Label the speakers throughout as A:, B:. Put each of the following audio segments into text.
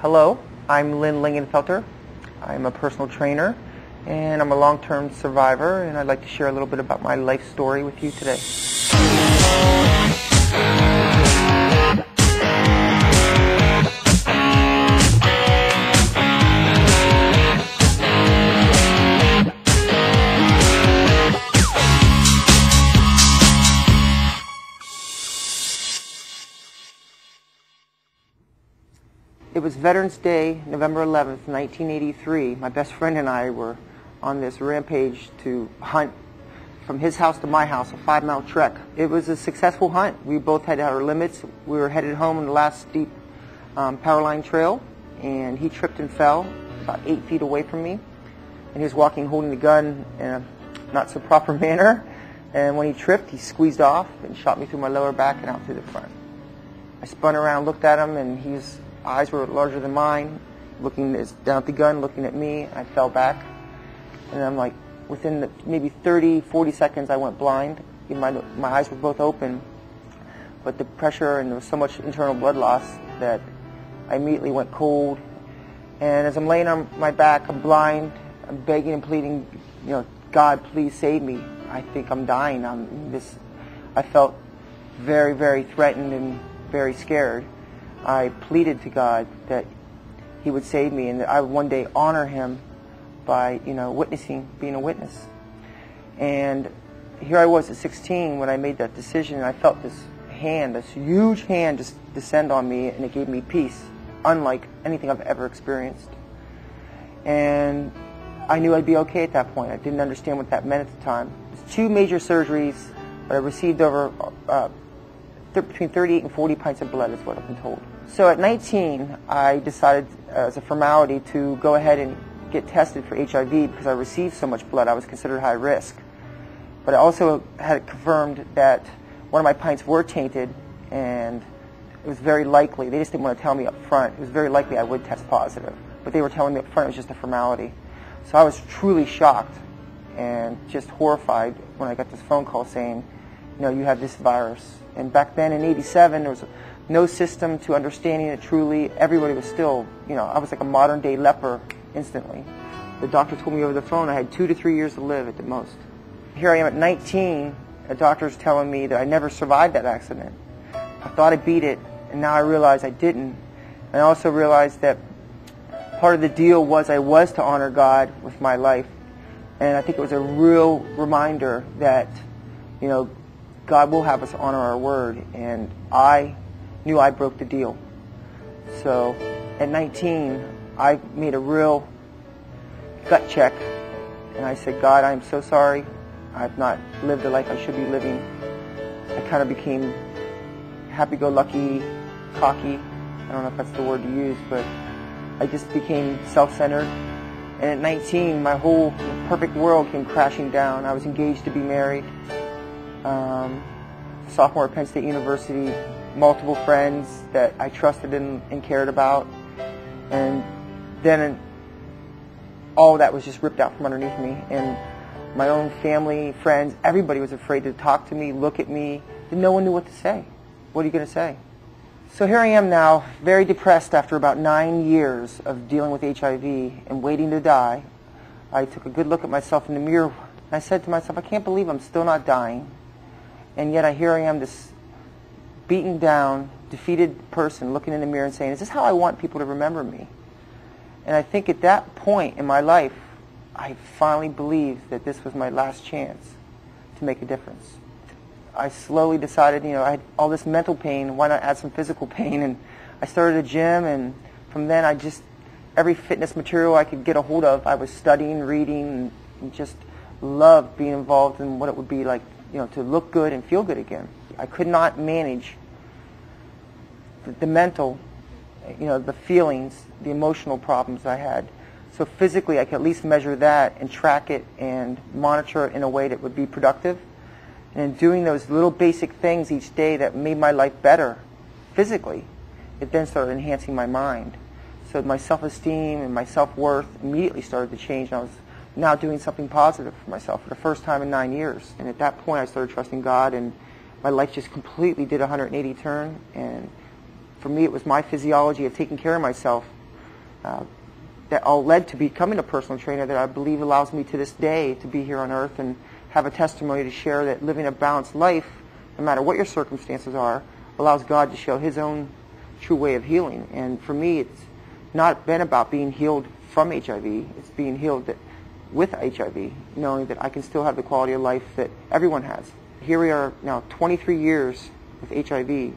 A: Hello, I'm Lynn Lingenfelter. I'm a personal trainer and I'm a long-term survivor, and I'd like to share a little bit about my life story with you today. It was Veterans Day, November 11th, 1983. My best friend and I were on this rampage to hunt from his house to my house, a 5-mile trek. It was a successful hunt. We both had our limits. We were headed home on the last steep power line trail, and he tripped and fell about 8 feet away from me. And he was walking holding the gun in a not so proper manner. And when he tripped, he squeezed off and shot me through my lower back and out through the front. I spun around, looked at him, and his eyes were larger than mine, looking down at the gun, looking at me. I fell back. And I'm like, within maybe 30, 40 seconds, I went blind. My eyes were both open, but the pressure and there was so much internal blood loss that I immediately went cold. And as I'm laying on my back, I'm blind. I'm begging and pleading, God, please save me. I think I'm dying. I felt very, very threatened and very scared. I pleaded to God that He would save me and that I would one day honor Him by, witnessing, being a witness. And here I was at 16 when I made that decision, and I felt this huge hand just descend on me, and it gave me peace, unlike anything I've ever experienced. And I knew I'd be okay at that point. I didn't understand what that meant at the time. It was 2 major surgeries, but I received over between 38 and 40 pints of blood is what I've been told. So at 19, I decided as a formality to go ahead and get tested for HIV because I received so much blood. I was considered high risk. But I also had it confirmed that one of my pints were tainted, and it was very likely, they just didn't want to tell me up front, it was very likely I would test positive. But they were telling me up front it was just a formality. So I was truly shocked and just horrified when I got this phone call saying, you have this virus. And back then in '87, there was no system to understanding it truly. Everybody was still, I was like a modern day leper instantly. The doctor told me over the phone I had 2 to 3 years to live at the most. Here I am at 19, a doctor's telling me that I never survived that accident. I thought I beat it, and now I realize I didn't. And I also realized that part of the deal was I was to honor God with my life. And I think it was a real reminder that, God will have us honor our word, and I knew I broke the deal. So at 19, I made a real gut check, and I said, God, I am so sorry. I've not lived the life I should be living. I kind of became happy-go-lucky, cocky. I don't know if that's the word to use, but I just became self-centered. And at 19, my whole perfect world came crashing down. I was engaged to be married. Sophomore at Penn State University, multiple friends that I trusted and cared about, and then all of that was just ripped out from underneath me, and my own family, friends, everybody was afraid to talk to me, look at me, and no one knew what to say. What are you going to say? So here I am now, very depressed after about 9 years of dealing with HIV and waiting to die. I took a good look at myself in the mirror, and I said to myself, I can't believe I'm still not dying. And yet here I am, this beaten down, defeated person looking in the mirror and saying, is this how I want people to remember me? And I think at that point in my life, I finally believed that this was my last chance to make a difference. I slowly decided, I had all this mental pain, why not add some physical pain? And I started a gym, and from then every fitness material I could get a hold of, I was studying, reading, and just loved being involved in what it would be like, to look good and feel good again. I could not manage the mental, the feelings, the emotional problems I had. So physically, I could at least measure that and track it and monitor it in a way that would be productive. And in doing those little basic things each day that made my life better physically, it then started enhancing my mind. So my self-esteem and my self-worth immediately started to change, and I was now doing something positive for myself for the first time in 9 years. And at that point, I started trusting God, and my life just completely did a 180 turn. And for me, it was my physiology of taking care of myself that all led to becoming a personal trainer that I believe allows me to this day to be here on earth and have a testimony to share that living a balanced life, no matter what your circumstances are, allows God to show His own true way of healing. And for me, it's not been about being healed from HIV. It's being healed with HIV, knowing that I can still have the quality of life that everyone has. Here we are now 23 years with HIV.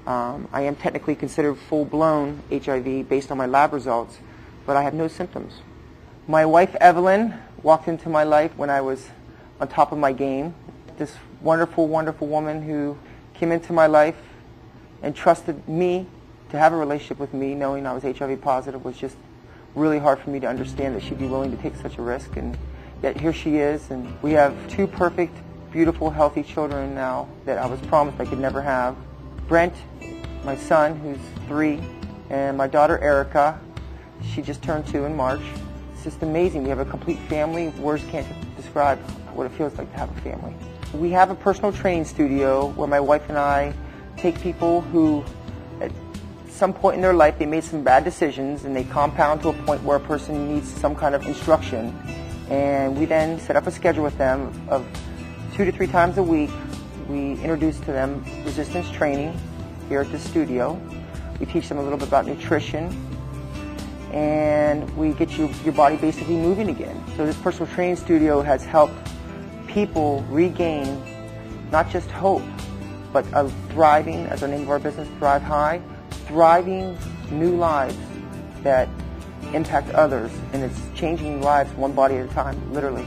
A: I am technically considered full-blown HIV based on my lab results, but I have no symptoms. My wife, Evelyn, walked into my life when I was on top of my game. This wonderful, wonderful woman who came into my life and trusted me to have a relationship with me, knowing I was HIV positive, was just really hard for me to understand that she'd be willing to take such a risk. And yet here she is, and we have 2 perfect, beautiful, healthy children now that I was promised I could never have. Brent, my son, who's 3, and my daughter, Erica. She just turned 2 in March. It's just amazing. We have a complete family. Words can't describe what it feels like to have a family. We have a personal training studio where my wife and I take people who, at some point in their life, they made some bad decisions and they compound to a point where a person needs some kind of instruction. And we then set up a schedule with them of 2 to 3 times a week. We introduce to them resistance training here at the studio. We teach them a little bit about nutrition, and we get your body basically moving again. So this personal training studio has helped people regain not just hope, but a thriving, as our name of our business, Thrive High, thriving new lives that impact others, and it's changing lives one body at a time, literally.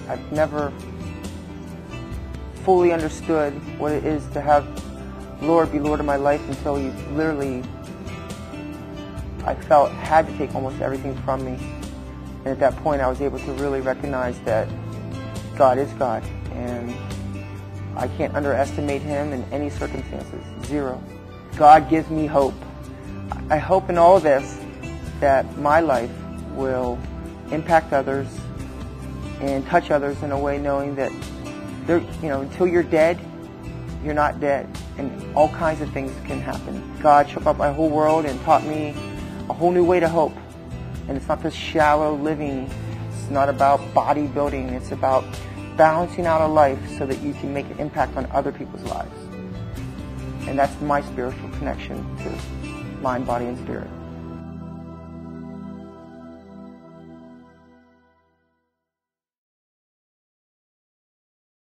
A: I've never fully understood what it is to have Lord be Lord of my life until He literally, I felt, had to take almost everything from me. And at that point I was able to really recognize that God is God, and I can't underestimate Him in any circumstances. 0. God gives me hope. I hope in all of this that my life will impact others and touch others in a way, knowing that until you're dead, you're not dead, and all kinds of things can happen. God shook up my whole world and taught me a whole new way to hope. And it's not this shallow living. It's not about bodybuilding. It's about balancing out a life so that you can make an impact on other people's lives. And that's my spiritual connection to mind, body, and spirit.